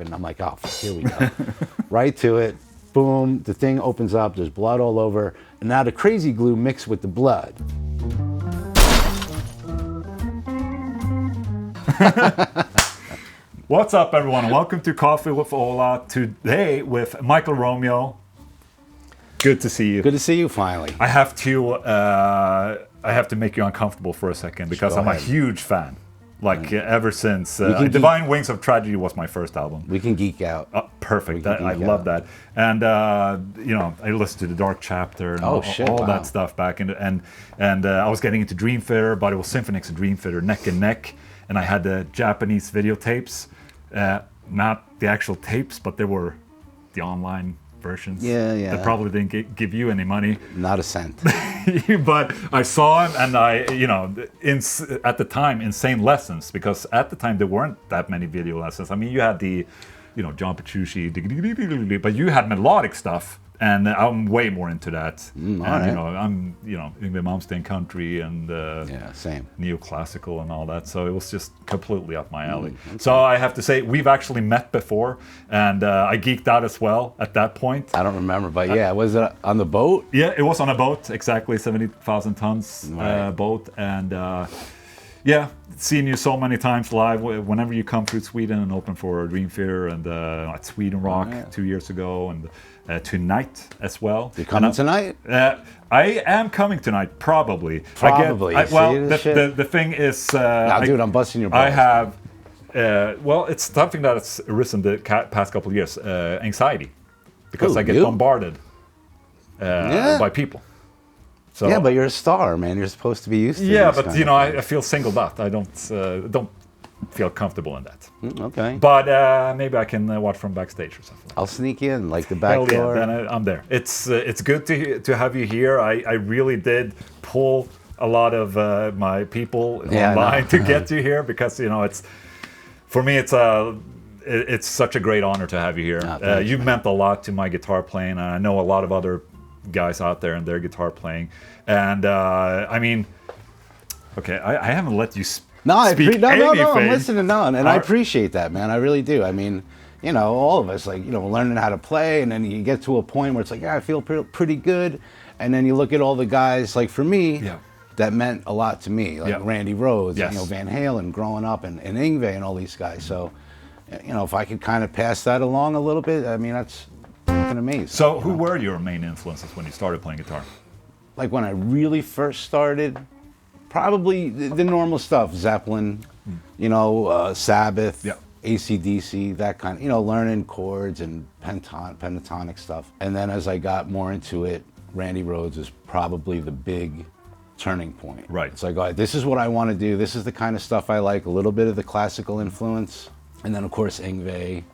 and I'm like, oh, fuck, here we go. Right to it. Boom, the thing opens up, there's blood all over, and now the crazy glue mixed with the blood. What's up, everyone, and welcome to Coffee with Ola. Today with Michael Romeo. Good to see you. Good to see you finally. I have to make you uncomfortable for a second because I'm a huge fan. Like ever since Divine Wings of Tragedy was my first album. We can geek out. Perfect. I love that. And I listened to the Dark Chapter and all that stuff back, and I was getting into Dream Theater, but it was Symphony X and Dream Theater neck and neck, and I had the Japanese videotapes, not the actual tapes, but they were the online versions. Yeah. That probably didn't give you any money. Not a cent. But I saw him, and at the time, insane lessons, because at the time there weren't that many video lessons. I mean, you had the, John Petrucci, but you had melodic stuff, and I'm way more into that. Right. I'm, Yngwie Malmsteen country and same neoclassical and all that. So it was just completely up my alley. Okay. So I have to say, we've actually met before, and I geeked out as well at that point. I don't remember, but was it on the boat? Yeah, it was on a boat, exactly 70,000 tons boat, and seen you so many times live. Whenever you come through Sweden and open for Dream Theater and at Sweden Rock 2 years ago, and tonight as well. You coming tonight? I am coming tonight, probably. Probably. The thing is, dude, I'm busting your balls. I have. It's something that's arisen the past couple of years. Anxiety, because I get bombarded by people. So, yeah, but you're a star, man. You're supposed to be used to it. Yeah, but I feel singled out. I don't feel comfortable in that. Okay. But maybe I can watch from backstage or something. I'll sneak in, like the back door. Yeah, then I'm there. It's good to have you here. I really did pull a lot of my people online to get you here, because it's for me it's such a great honor to have you here. You've meant a lot to my guitar playing, and I know a lot of other guys out there and their guitar playing, and I haven't let you speak anything. I'm listening on, and I appreciate that, man. I really do. I mean, all of us, learning how to play, and then you get to a point where it's like, I feel pretty good, and then you look at all the guys, like for me, that meant a lot to me, like Randy Rhoads, Van Halen growing up, and Yngwie and all these guys. So, if I could kind of pass that along a little bit, I mean, that's fucking amazing. So, who were your main influences when you started playing guitar? Like when I really first started, probably the normal stuff, Zeppelin, Sabbath, AC/DC, that kind of, learning chords and pentatonic stuff. And then as I got more into it, Randy Rhoads is probably the big turning point. Right. It's like, all right, this is what I want to do. This is the kind of stuff I like, a little bit of the classical influence. And then, of course, Yngwie,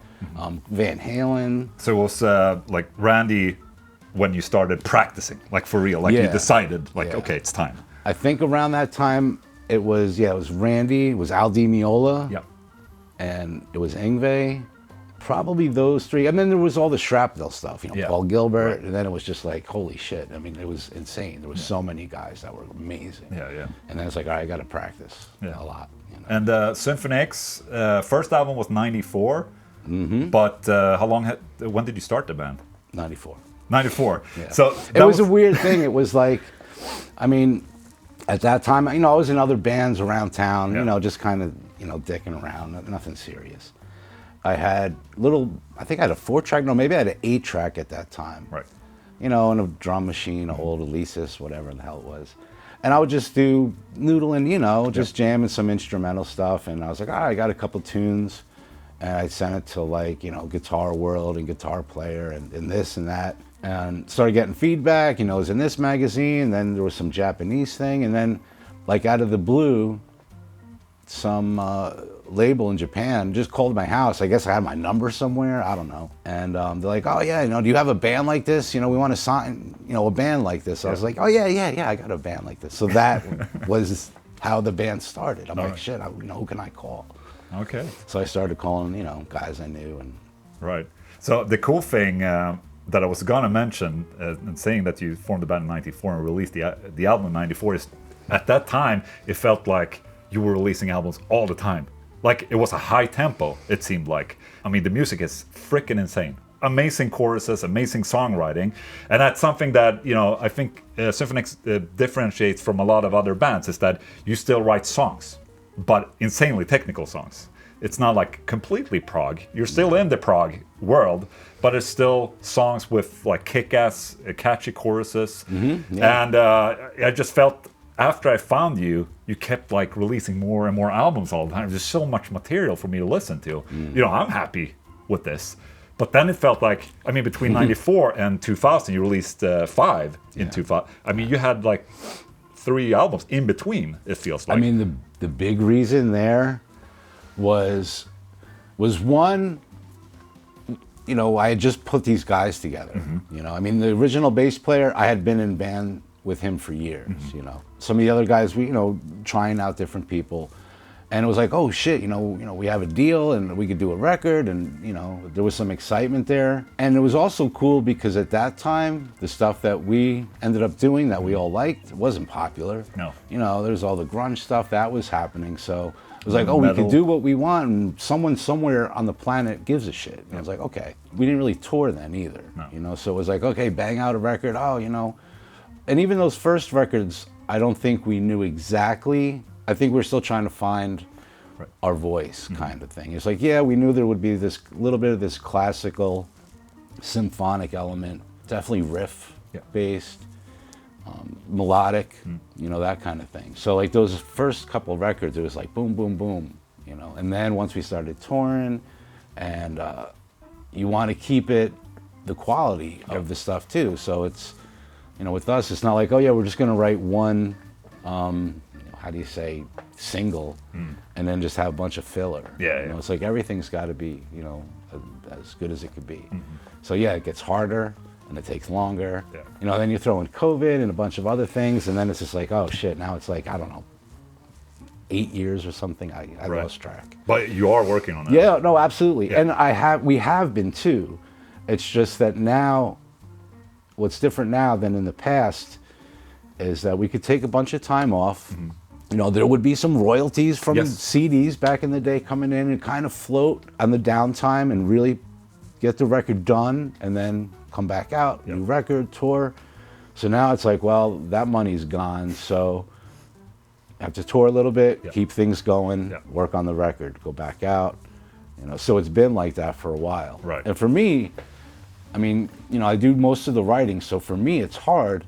Van Halen. So it was like Randy when you started practicing, like for real, you decided, okay, it's time. I think around that time, it was Randy, it was Al Di Meola, and it was Yngwie, probably those three. And then there was all the shrapnel stuff, Paul Gilbert, and then it was just like, holy shit. I mean, it was insane. There was so many guys that were amazing. Yeah. And then it's like, all right, I got to practice a lot. And Symphony X, first album was 94, but when did you start the band? 94. 94. Yeah. So it was a weird thing. It was like, I mean, at that time, I was in other bands around town, just kind of, dicking around, nothing serious. I had I think I had a 4-track, maybe I had an 8-track at that time. Right. And a drum machine, an old Alesis, whatever the hell it was. And I would just do noodling, just jamming some instrumental stuff. And I was like, I got a couple tunes. And I sent it to Guitar World and Guitar Player and this and that. And started getting feedback, it was in this magazine, then there was some Japanese thing, and then out of the blue, some label in Japan just called my house. I guess I had my number somewhere, I don't know. And they're like, oh yeah, do you have a band like this? We want to sign, a band like this. So I was like, oh yeah, I got a band like this. So that was how the band started. I'm like, shit, who can I call? Okay. So I started calling, guys I knew. And right. So the cool thing that I was gonna mention, and saying that you formed the band in '94 and released the album in '94, is at that time it felt like you were releasing albums all the time. like it was a high tempo. It seemed like. I mean, the music is freaking insane. Amazing choruses, amazing songwriting, and that's something that I think Symphony X differentiates from a lot of other bands, is that you still write songs, but insanely technical songs. It's not like completely prog. You're still in the prog world, but it's still songs with like kick-ass, catchy choruses. And I just felt after I found you, you kept like releasing more and more albums all the time. There's so much material for me to listen to. I'm happy with this. But then it felt like, I mean, between 94 and 2000, you released 5 in 2000. I mean, you had like 3 albums in between, it feels like. I mean, the big reason there was one, I had just put these guys together. I mean, the original bass player, I had been in band with him for years, Some of the other guys, we, trying out different people. And it was like, oh shit, we have a deal and we could do a record, and there was some excitement there. And it was also cool because at that time, the stuff that we ended up doing that we all liked wasn't popular. No. There's all the grunge stuff that was happening. So it was like, oh, we can do what we want, and someone somewhere on the planet gives a shit. And I was like, okay. We didn't really tour then either. No. So it was like, okay, bang out a record. Oh, and even those first records, I don't think we knew exactly. I think we're still trying to find our voice, kind of thing. It's like, yeah, we knew there would be this little bit of this classical symphonic element, definitely riff-based, melodic, that kind of thing. So like those first couple of records, it was like boom, boom, boom, And then once we started touring, and you want to keep the quality of the stuff too. So it's, with us, it's not like, oh yeah, we're just going to write one, how do you say, single, and then just have a bunch of filler. It's like everything's got to be, as good as it could be. So yeah, it gets harder and it takes longer. Then you throw in COVID and a bunch of other things, and then it's just like, oh shit, now it's like, I don't know, 8 years or something. I lost track. But you are working on that. Yeah, no, absolutely. And we have been too. It's just that now, what's different now than in the past is that we could take a bunch of time off. There would be some royalties from CDs back in the day coming in and kind of float on the downtime and really get the record done and then come back out, new record, tour. So now it's like, well, that money's gone, so I have to tour a little bit, keep things going, work on the record, go back out. So it's been like that for a while. Right. And for me, I mean, I do most of the writing, so for me it's hard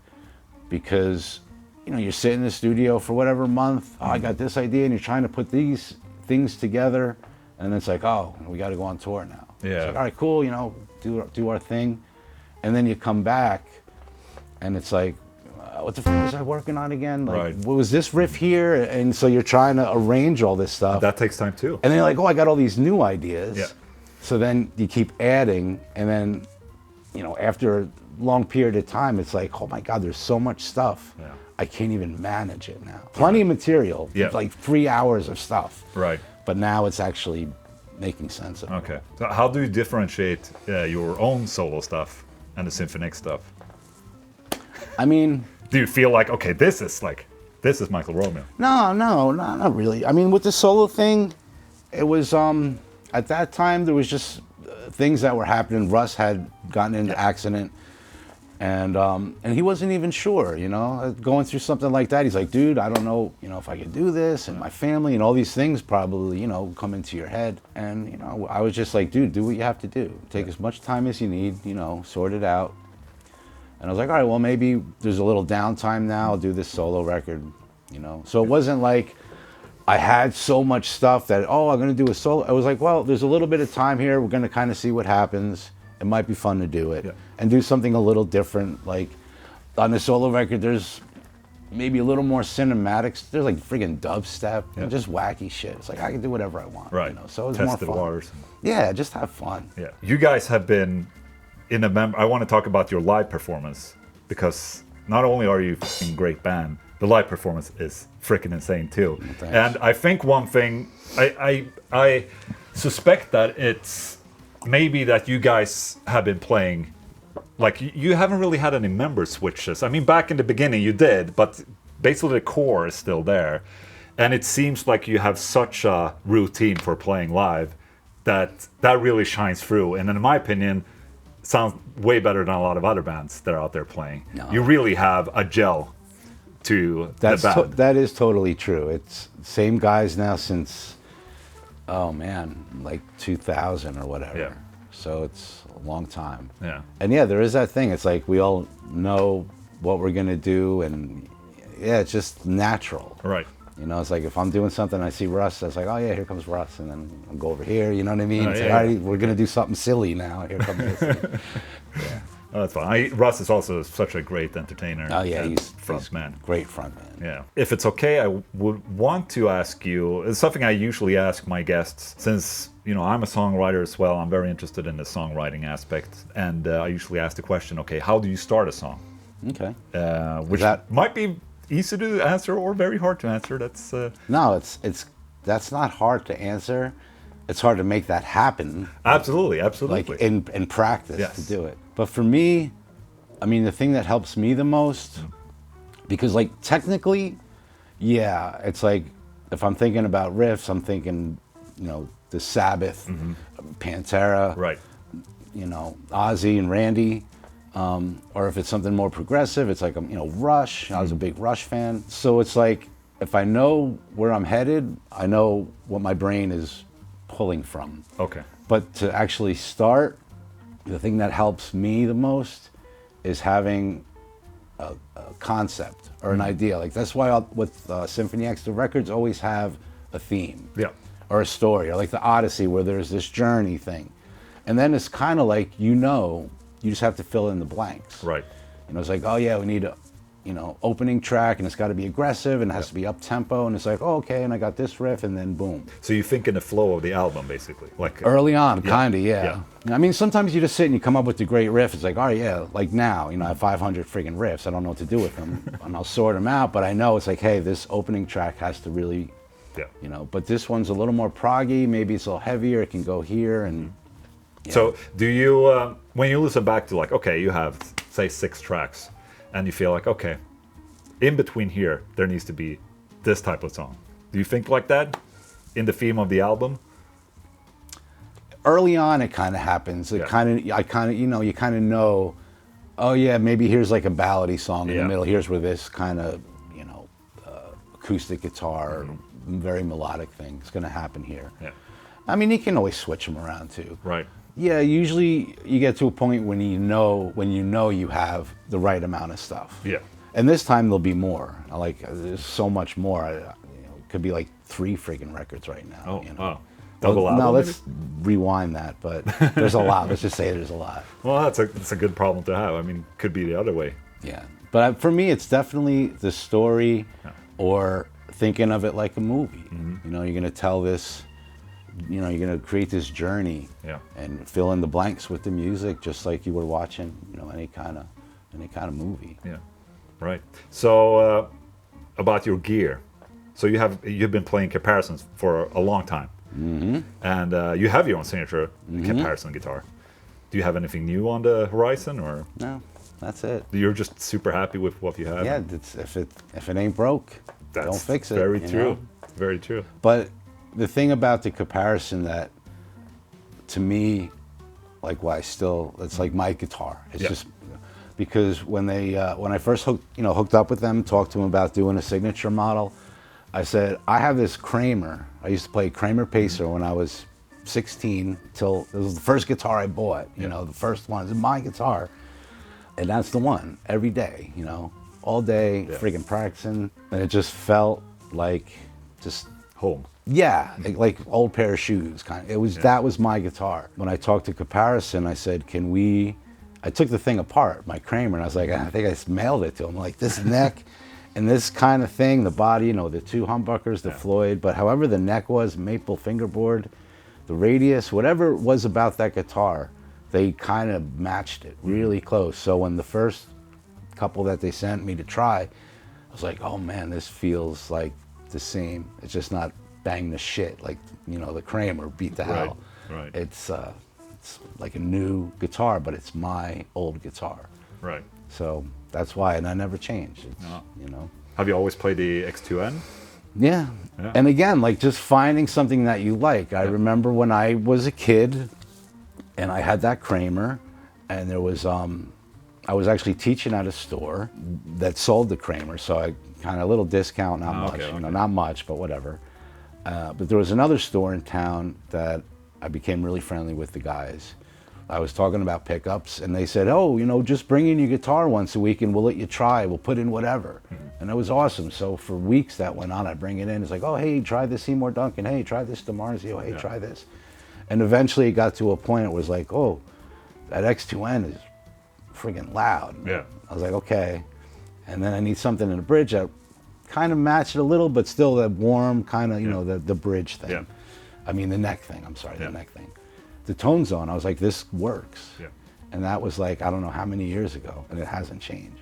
because you're sitting in the studio for whatever month, oh, I got this idea, and you're trying to put these things together, and it's like, oh, we got to go on tour now. It's like, all right, cool, do our thing, and then you come back, and it's like, what the fuck was I working on again? Like, what was this riff here? And so you're trying to arrange all this stuff. That takes time too. And then you're like, oh, I got all these new ideas. So then you keep adding, and then, after a long period of time, it's like, oh my God, there's so much stuff. I can't even manage it now. Plenty of material, like 3 hours of stuff. But now it's actually making sense of it. Okay. So how do you differentiate your own solo stuff and the Symphony X stuff? I mean, do you feel like, okay, this is Michael Romeo? No, not really. I mean, with the solo thing, it was, at that time, there was just things that were happening. Russ had gotten in an accident. And he wasn't even sure, going through something like that. He's like, dude, I don't know, if I could do this, and my family and all these things probably, come into your head. And, I was just like, dude, do what you have to do. Take as much time as you need, sort it out. And I was like, all right, well, maybe there's a little downtime now. I'll do this solo record, So it wasn't like I had so much stuff that, oh, I'm going to do a solo. I was like, well, there's a little bit of time here. We're going to kind of see what happens. It might be fun to do it and do something a little different. Like on the solo record, there's maybe a little more cinematics. There's like friggin' dubstep and just wacky shit. It's like I can do whatever I want. So it's more fun. Waters. Yeah, just have fun. Yeah, you guys have been in I want to talk about your live performance, because not only are you a great band, the live performance is freaking insane too. And I think one thing I suspect that it's maybe that you guys have been playing, like you haven't really had any member switches. I mean, back in the beginning you did, but basically the core is still there. And it seems like you have such a routine for playing live that really shines through. And in my opinion, sounds way better than a lot of other bands that are out there playing. No. You really have a gel to the band. That is totally true. It's same guys now since, oh man, like 2000 or whatever. Yeah. So it's a long time. Yeah. And yeah, there is that thing. It's like we all know what we're gonna do, and yeah, it's just natural. Right. You know, it's like if I'm doing something, I see Russ, it's like, oh yeah, here comes Russ, and then I'll go over here. You know what I mean? It's like, all right, we're gonna do something silly now. Here comes this. Yeah. Oh, that's fine. Russ is also such a great entertainer. Oh yeah, he's he's frontman. great frontman. Yeah. If it's okay, I would want to ask you. It's something I usually ask my guests, since I'm a songwriter as well. I'm very interested in the songwriting aspect, and I usually ask the question, okay, how do you start a song? Okay. Which might be easy to answer or very hard to answer. That's no, that's not hard to answer. It's hard to make that happen. Absolutely. Like in practice, yes, to do it. But for me, I mean, the thing that helps me the most, because like technically, yeah, it's like if I'm thinking about riffs, I'm thinking, the Sabbath, Pantera, right, Ozzy and Randy. Or if it's something more progressive, it's like, Rush. I was a big Rush fan. So it's like, if I know where I'm headed, I know what my brain is pulling from. Okay. But to actually start, the thing that helps me the most is having a concept or an idea. Like that's why with Symphony X, the records always have a theme. Yeah. Or a story, or like the Odyssey, where there's this journey thing. And then it's kind of like, you just have to fill in the blanks. Right. It's like, oh yeah, we need a, opening track, and it's got to be aggressive, and it has to be up tempo, and it's like, oh, okay, and I got this riff, and then boom. So you think in the flow of the album, basically, like early on, kind of, yeah. I mean, sometimes you just sit and you come up with the great riff. It's like, oh yeah, like now, I have 500 friggin' riffs. I don't know what to do with them, and I'll sort them out. But I know it's like, hey, this opening track has to really, But this one's a little more proggy. Maybe it's a little heavier. It can go here, and. Yeah. So do you, when you listen back to like, okay, you have, say, 6 tracks, and you feel like, okay, in between here, there needs to be this type of song. Do you think like that in the theme of the album? Early on, it kind of happens. You kind of know, oh yeah, maybe here's like a ballady song in the middle. Here's where this kind of, acoustic guitar, very melodic thing is going to happen here. Yeah. I mean, you can always switch them around too. Right. Yeah, usually you get to a point when you know you have the right amount of stuff. Yeah. And this time there'll be more. There's so much more. It could be like 3 friggin' records right now. Oh, wow. Double album? No, let's rewind that. But there's a lot. Let's just say there's a lot. Well, that's a good problem to have. I mean, could be the other way. Yeah. But for me, it's definitely the story, or thinking of it like a movie. Mm-hmm. You're going to tell this. You're going to create this journey and fill in the blanks with the music, just like you were watching, any kind of movie. Yeah, right. So about your gear, so you've been playing comparisons for a long time, and you have your own signature comparison guitar. Do you have anything new on the horizon, or no? That's it. You're just super happy with what you have. Yeah, if it ain't broke, don't fix it. Very true. Very true. But the thing about the comparison that, to me, like why it's like my guitar. It's just because when I first hooked up with them, talked to them about doing a signature model, I said, I have this Kramer. I used to play Kramer Pacer when I was 16 till it was the first guitar I bought. The first one. It's my guitar, and that's the one every day. All day, friggin' practicing, and it just felt like just home. Yeah, like old pair of shoes, kind of. It was that was my guitar. When I talked to Comparison, I said, "Can we?" I took the thing apart, my Kramer, and I was like, I think I mailed it to him. Like this neck, and this kind of thing, the body, the 2 humbuckers, the Floyd, but however the neck was, maple fingerboard, the radius, whatever it was about that guitar, they kind of matched it really close. So when the first couple that they sent me to try, I was like, oh man, this feels like the same. It's just not bang the shit like the Kramer beat the hell. Right. It's like a new guitar, but it's my old guitar. Right. So that's why, and I never changed. Have you always played the X2N? Yeah. Yeah. And again, like just finding something that you like. I remember when I was a kid and I had that Kramer, and there was I was actually teaching at a store that sold the Kramer, so I kind of a little discount, not much, okay, you know, okay. not much, but whatever. But there was another store in town that I became really friendly with the guys. I was talking about pickups, and they said, "Oh, you know, just bring in your guitar once a week, and we'll let you try. We'll put in whatever." And it was awesome. So for weeks that went on, I'd bring it in. It's like, "Oh, hey, try this Seymour Duncan. Hey, try this DiMarzio. Hey, try this." And eventually, it got to a point. It was like, "Oh, that X2N is friggin' loud." Yeah. I was like, "Okay." And then I need something in the bridge that kind of matched it a little, but still that warm kind of, you know, the bridge thing. Yeah. I mean, the neck thing. I'm sorry, Yeah. the neck thing. The tone zone, I was like, this works. Yeah. And that was like, I don't know how many years ago, and it hasn't changed.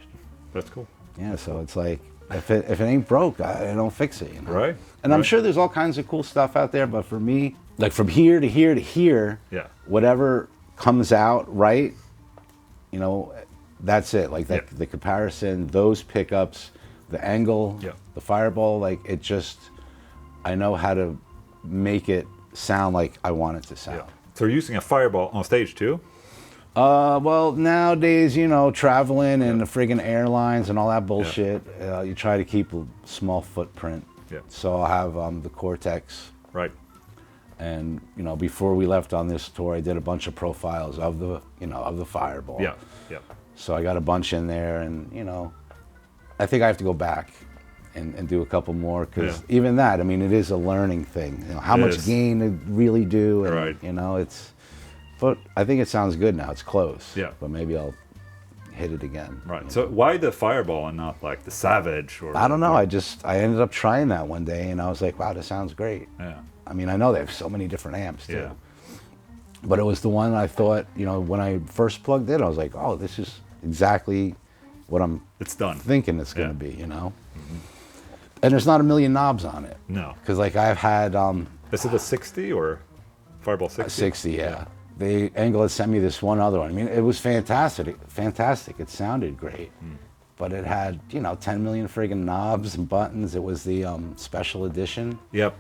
That's cool. Yeah, so it's like, if it ain't broke, I don't fix it, you know? Right. And I'm right. sure there's all kinds of cool stuff out there, but for me, like from here to here to here, Yeah. whatever comes out right, you know, that's it. Like that, Yeah. the comparison, those pickups, the angle, Yeah. the fireball, like it just, I know how to make it sound like I want it to sound. Yeah. So you're using a fireball on stage too? Well, nowadays, you know, traveling and the friggin' airlines and all that bullshit, you try to keep a small footprint. Yeah. So I'll have the Cortex. Right. And, you know, before we left on this tour, I did a bunch of profiles of the, you know, of the fireball. Yeah. Yeah. So I got a bunch in there, and, you know, I think I have to go back and do a couple more, because even that, I mean, it is a learning thing. You know, how It much is. gain to really do, and, Right. you know, it's, but I think it sounds good now. It's close. Yeah. But maybe I'll hit it again. Right. you So know. why the fireball and not like the Savage or? I don't know. I ended up trying that one day, and I was like, wow, this sounds great. Yeah. I mean, I know they have so many different amps too. Yeah. But it was the one I thought, you know, when I first plugged in, I was like, oh, this is exactly what I'm It's done. thinking it's going Yeah. to be, you know? And there's not a million knobs on it. No. Because, like, I've had Is it a 60 or Fireball 60? 60, yeah. The Englund had sent me this one other one. I mean, it was fantastic. Fantastic. It sounded great. But it had, you know, 10 million friggin' knobs and buttons. It was the special edition. Yep.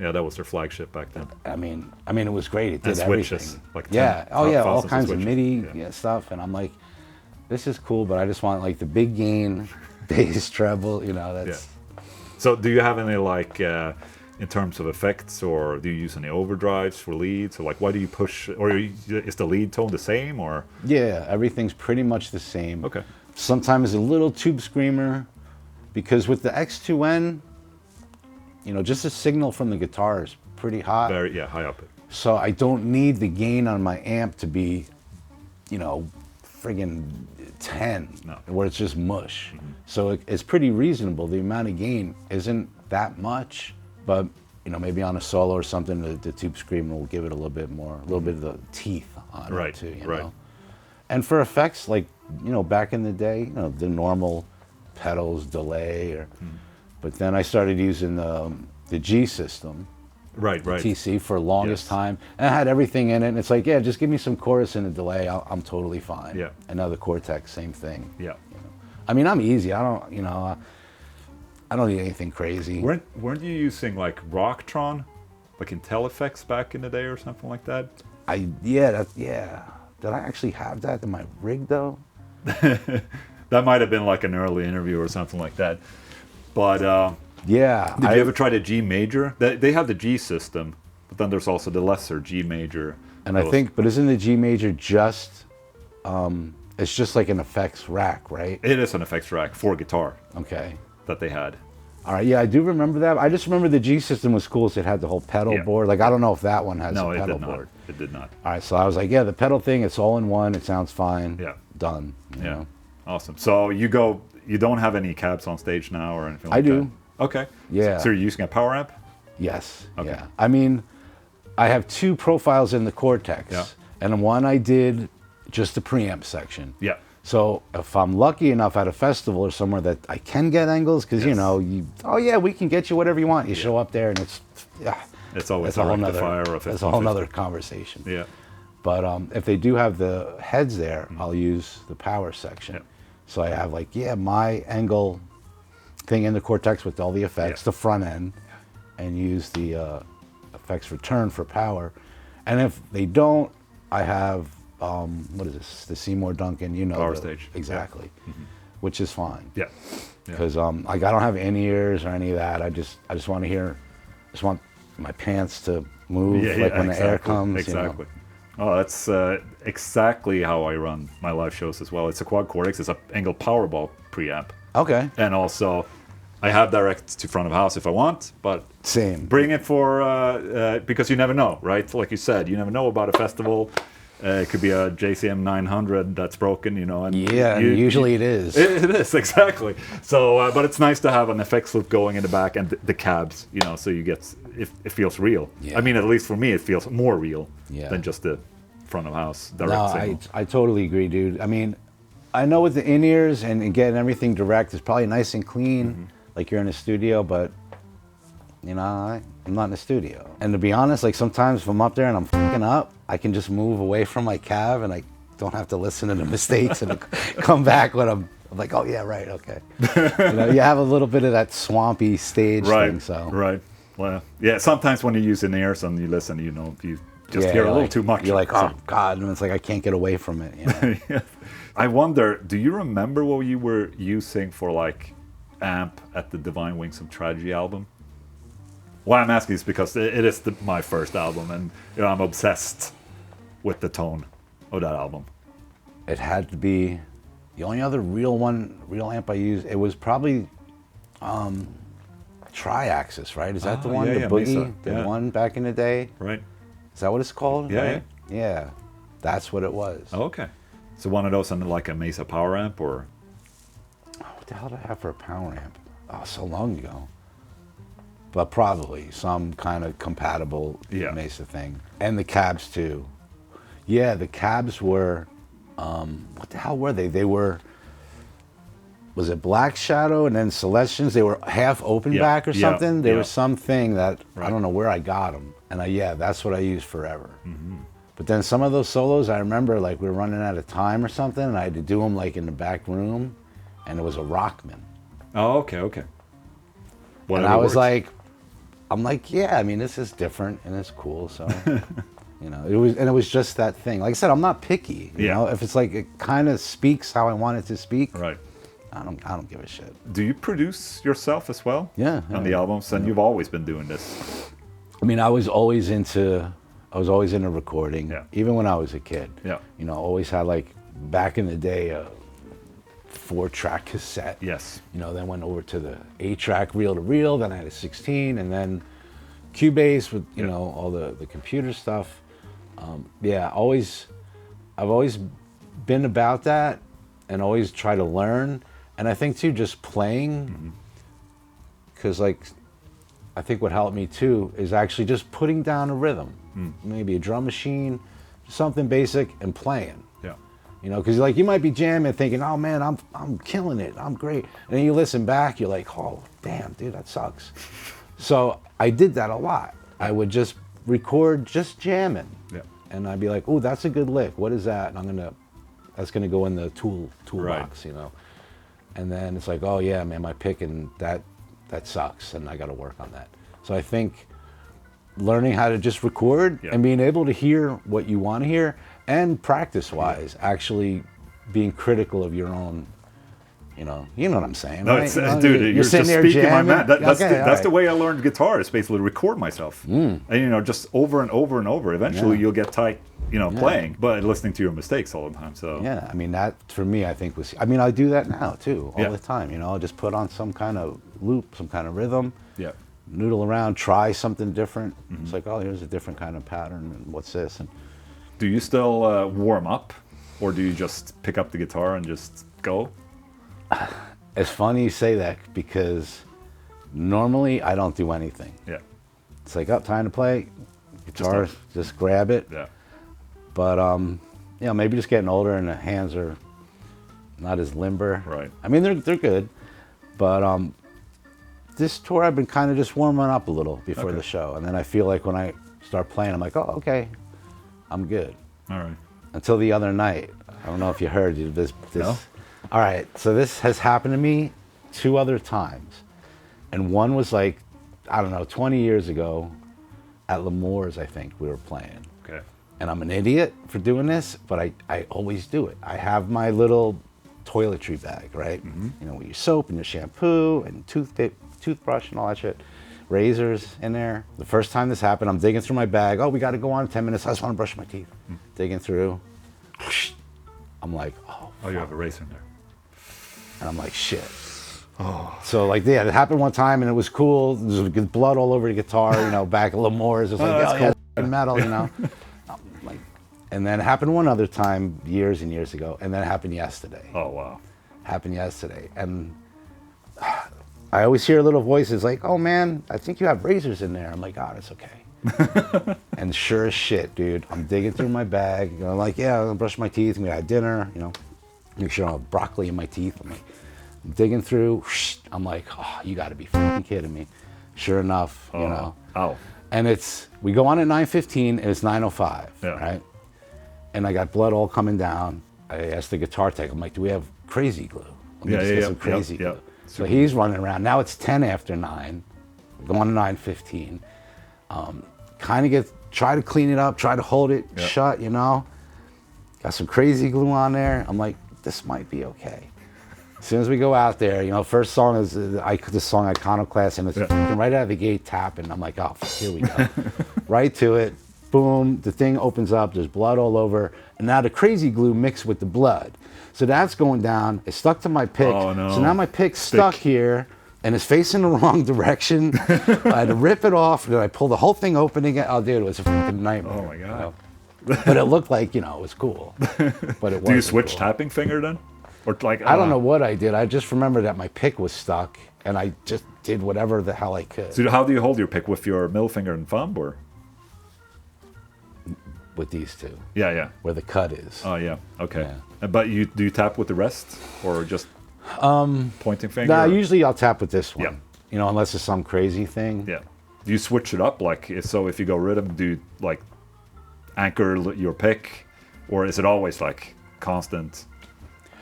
Yeah, that was their flagship back then. I mean, it was great. It did And everything. switches, like yeah. 10 Oh yeah, all thousands of kinds of switches. MIDI Yeah. stuff, and I'm like, this is cool, but I just want like the big gain, bass, treble. You know, that's. So do you have any like in terms of effects, or do you use any overdrives for leads, or like why do you push, or is the lead tone the same, or? Yeah, everything's pretty much the same. Okay. Sometimes a little tube screamer, because with the X2N, you know, just a signal from the guitar is pretty hot. Very high up. So I don't need the gain on my amp to be, you know, friggin' 10, No. where it's just mush. So it's pretty reasonable. The amount of gain isn't that much, but, you know, maybe on a solo or something, the tube screamer will give it a little bit more, a little bit of the teeth on Right, it too, you right. know. And for effects, like, you know, back in the day, you know, the normal pedals, delay, or, but then I started using the G system, Right. TC, for the longest Yes. time, and I had everything in it, and it's like, yeah, just give me some chorus and a delay, I'm totally fine. Yeah. And now the Cortex, same thing. Yeah. I mean, I'm easy. I don't, you know, I don't need anything crazy. Weren't you using like Rocktron, like in Telefx back in the day or something like that? Yeah. Did I actually have that in my rig though? That might have been like an early interview or something like that. But Yeah. did you ever try the G major? They have the G system, but then there's also the lesser G major. And I think, but isn't the G major just, it's just like an effects rack, right? It is an effects rack for guitar Okay. that they had. All right, yeah, I do remember that. I just remember the G system was cool, so it had the whole pedal Yeah. board. Like, I don't know if that one has No, a it pedal did not. board. It did not. All right, so I was like, yeah, the pedal thing, it's all in one. It sounds fine. Yeah. Done. You Yeah. know? Awesome. So you don't have any cabs on stage now or anything like I do. that? Okay. Yeah. So you're using a power amp? Yes. Okay. Yeah. I mean, I have two profiles in the Cortex. Yeah. And one I did just the preamp section. Yeah. So if I'm lucky enough at a festival or somewhere that I can get angles, because, you Yes. know, we can get you whatever you want. You show up there and it's, It's always that's a a whole nother, rectifier of that's a whole nother conversation. Yeah. But if they do have the heads there, I'll use the power section. Yeah. So I have like, my angle thing in the Cortex with all the effects, Yeah. the front end, and use the effects return for power. And if they don't, I have, what is this? The Seymour Duncan, you know. Power stage. Exactly. Yeah. Which is fine. Yeah. Because like I don't have in-ears or any of that. I just want to hear, just want my pants to move like when the air comes. Exactly. You know? Oh, that's exactly how I run my live shows as well. It's a quad Cortex. It's a Englund Powerball preamp. Okay. And also, I have direct to front of house if I want, but same. Bring it for because you never know, right? Like you said, you never know about a festival. It could be a JCM 900 that's broken, you know. And usually it is. It is, exactly. So, but it's nice to have an effects loop going in the back and the cabs, you know, so you get, it feels real. Yeah. I mean, at least for me, it feels more real Yeah. than just the front of house direct signal. I totally agree, dude. I mean, I know with the in-ears and getting everything direct is probably nice and clean, like you're in a studio, but, you know, I'm not in a studio. And to be honest, like sometimes if I'm up there and I'm fucking up, I can just move away from my cab and I don't have to listen to the mistakes and come back when I'm like, oh yeah, right, okay. You know, you have a little bit of that swampy stage thing, so. Right. Well, yeah, sometimes when you use in-ears and you listen, you know, you just hear a little too much. You're like, oh God, and it's like, I can't get away from it, you know? Yeah. I wonder, do you remember what you were using for like amp at the Divine Wings of Tragedy album? Why I'm asking is because it is my first album, and you know, I'm obsessed with the tone of that album. It had to be the only other real amp I used. It was probably Tri-Axis, right? Is that the one? Yeah, the Boogie, Mesa. the one back in the day. Right. Is that what it's called? Yeah. Right? Yeah. That's what it was. Oh, okay. So one of those on like a Mesa power amp, or? What the hell did I have for a power amp? Oh, so long ago. But probably some kind of compatible Mesa thing. And the cabs too. Yeah, the cabs were, what the hell were they? They were, was it Black Shadow and then Celestians? They were half open back or something. There was something that, I don't know where I got them. And that's what I used forever. But then some of those solos, I remember like we were running out of time or something and I had to do them like in the back room and it was a Rockman. Oh, okay. And I was like, I'm like, yeah, I mean, this is different and it's cool. So, you know, it was just that thing. Like I said, I'm not picky. You know, if it's like, it kind of speaks how I want it to speak. Right. I don't give a shit. Do you produce yourself as well? Yeah. On the albums, and you've always been doing this. I mean, I was always into recording. Yeah. Even when I was a kid. Yeah. You know, always had like back in the day a 4-track cassette. Yes. You know, then went over to the 8-track reel to reel. Then I had a 16, and then Cubase with you know all the computer stuff. I've always been about that, and always try to learn. And I think too, just playing, because like, I think what helped me too is actually just putting down a rhythm, maybe a drum machine, something basic, and playing. Yeah. You know, because like you might be jamming, thinking, "Oh man, I'm killing it, I'm great," and then you listen back, you're like, "Oh damn, dude, that sucks." So I did that a lot. I would just record just jamming, and I'd be like, "Oh, that's a good lick. What is that?" And that's gonna go in the toolbox, you know. And then it's like, "Oh yeah, man, my pick and that sucks, and I got to work on that." So I think learning how to just record and being able to hear what you want to hear, and practice-wise, actually being critical of your own. You know what I'm saying, No, right? Dude, you're sitting just there speaking my jamming. mind. That's the right. way I learned guitar, is basically record myself. And you know, just over and over and over. Eventually you'll get tight, you know, playing, but listening to your mistakes all the time. So yeah, I mean, that for me, I think I do that now too, all the time. You know, I'll just put on some kind of loop, some kind of rhythm, noodle around, try something different. It's like, oh, here's a different kind of pattern, and what's this? And do you still warm up, or do you just pick up the guitar and just go? It's funny you say that, because normally I don't do anything. Yeah. It's like, oh, time to play guitar, just grab it. Yeah. But you know, maybe just getting older and the hands are not as limber. Right. I mean, they're good, but this tour I've been kind of just warming up a little before the show, and then I feel like when I start playing, I'm like, oh, okay, I'm good. All right. Until the other night, I don't know if you heard this. No? All right, so this has happened to me 2 other times. And one was like, I don't know, 20 years ago at L'Amour's, I think we were playing. Okay. And I'm an idiot for doing this, but I always do it. I have my little toiletry bag, right? You know, with your soap and your shampoo and toothbrush and all that shit. Razors in there. The first time this happened, I'm digging through my bag. Oh, we got to go on in 10 minutes. I just want to brush my teeth. Digging through. I'm like, oh. Oh, you have a razor in there. And I'm like, shit. Oh. So like, yeah, it happened one time and it was cool. There was blood all over the guitar, you know, back at L'Amour's. It was like, oh, yeah, metal, you know. Like, and then it happened one other time years and years ago. And then it happened yesterday. Oh, wow. Happened yesterday. And I always hear little voices like, oh man, I think you have razors in there. I'm like, oh, that's okay. And sure as shit, dude, I'm digging through my bag. You know, I'm like, yeah, I'm gonna brush my teeth. I'm gonna have dinner, you know, make sure I don't have broccoli in my teeth. I'm like, I'm digging through. I'm like, oh, you gotta be fucking kidding me. Sure enough, you know. Oh. And we go on at 9:15 and it's 9:05, yeah. right? And I got blood all coming down. I asked the guitar tech, I'm like, do we have crazy glue? Let me just get some crazy glue. So he's running around. Now it's 10 after 9, going to 9:15. Kind of try to clean it up, try to hold it shut, you know. Got some crazy glue on there. I'm like, this might be okay. As soon as we go out there, you know, first song is this song Iconoclast, and it's right out of the gate tapping. I'm like, oh, here we go. Right to it. Boom, the thing opens up, there's blood all over, and now the crazy glue mixed with the blood. So that's going down, it's stuck to my pick. Oh, no. So now my pick's stuck here, and it's facing the wrong direction. I had to rip it off, and then I pulled the whole thing open again. Oh, dude, it was a fucking nightmare. Oh, my God. You know? But it looked like, you know, it was cool. But it Do you switch cool. tapping finger then? Or like I don't know what I did. I just remember that my pick was stuck, and I just did whatever the hell I could. So how do you hold your pick, with your middle finger and thumb, or? With these two. Yeah, yeah. Where the cut is. Oh, yeah. Okay. Yeah. But do you tap with the rest, or just pointing finger? Nah, usually I'll tap with this one. Yeah. You know, unless it's some crazy thing. Yeah. Do you switch it up? Like, so if you go rhythm, do you like anchor your pick, or is it always like constant?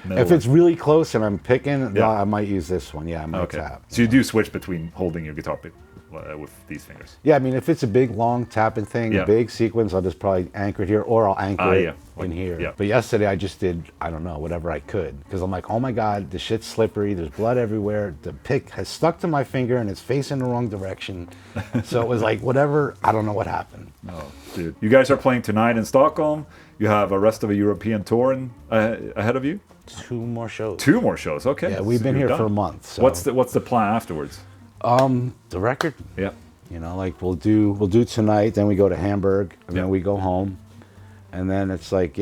Middle? If it's really close and I'm picking, I might use this one. Yeah, I might tap. So you do switch between holding your guitar pick with these fingers? Yeah, I mean, if it's a big, long tapping thing, big sequence, I'll just probably anchor it here, or I'll anchor it in here. Yeah. But yesterday I just did, I don't know, whatever I could. Because I'm like, oh my God, the shit's slippery. There's blood everywhere. The pick has stuck to my finger and it's facing the wrong direction. So it was like, whatever, I don't know what happened. Oh, dude. You guys are playing tonight in Stockholm. You have a rest of a European tour ahead of you? 2 more shows. 2 more shows, okay. Yeah, we've been here for a month. So. What's the plan afterwards? The record. Yeah. You know, like we'll do tonight, then we go to Hamburg, and then we go home, and then it's like,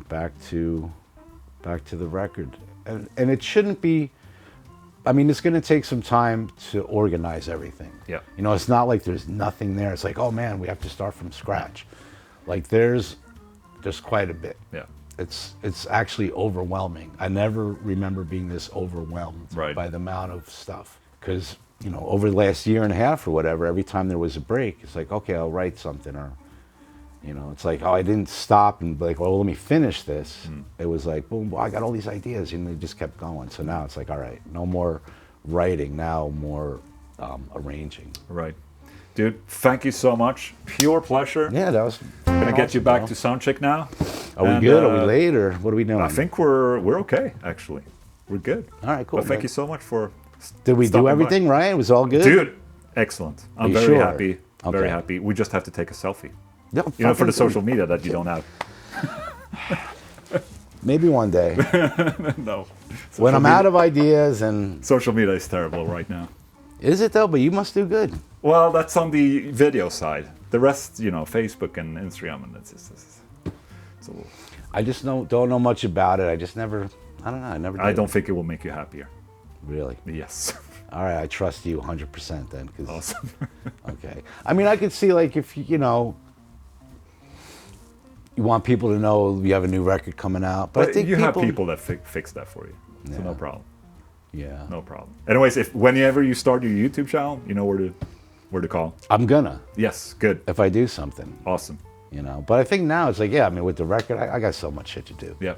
back to the record, and it shouldn't be. I mean, it's going to take some time to organize everything. Yeah. You know, it's not like there's nothing there. It's like, oh man, we have to start from scratch. Like there's quite a bit. Yeah. It's actually overwhelming. I never remember being this overwhelmed by the amount of stuff. Because, you know, over the last year and a half or whatever, every time there was a break, it's like, okay, I'll write something. Or, you know, it's like, oh, I didn't stop and be like, well, let me finish this. It was like, boom, well, I got all these ideas. And they just kept going. So now it's like, all right, no more writing, now more arranging. Right. Dude, thank you so much. Pure pleasure. Yeah, that was gonna get you back to soundcheck now. Are we good? Are we late, or what are we doing? I think we're okay, actually. We're good. All right, cool. But thank you so much for. Did we do everything right? It was all good, dude. Excellent. I'm very happy. Okay. Very happy. We just have to take a selfie. Yeah, you know, for the social media that you don't have. Maybe one day. No. When I'm out of ideas and social media is terrible right now. Is it though? But you must do good. Well, that's on the video side. The rest, you know, Facebook and Instagram, and it's a little... I just don't know much about it. I just never. I don't know. I never. Did. I don't think it will make you happier. Really? Yes. All right, I trust you 100% then. Cause, awesome. Okay. I mean, I could see like if you know. You want people to know you have a new record coming out, but I think you have people that fix that for you, so no problem. Yeah. No problem. Anyways, whenever you start your YouTube channel, you know where to call. I'm gonna. Yes, good. If I do something. Awesome. You know, but I think now it's like, I mean, with the record, I got so much shit to do. Yeah.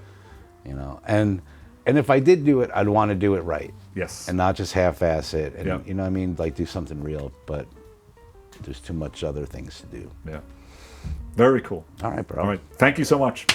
You know, and And if I did do it, I'd want to do it right. Yes. And not just half-ass it. And, Yeah. you know what I mean? Like, do something real, but there's too much other things to do. Yeah. Very cool. All right, bro. All right. Thank you so much.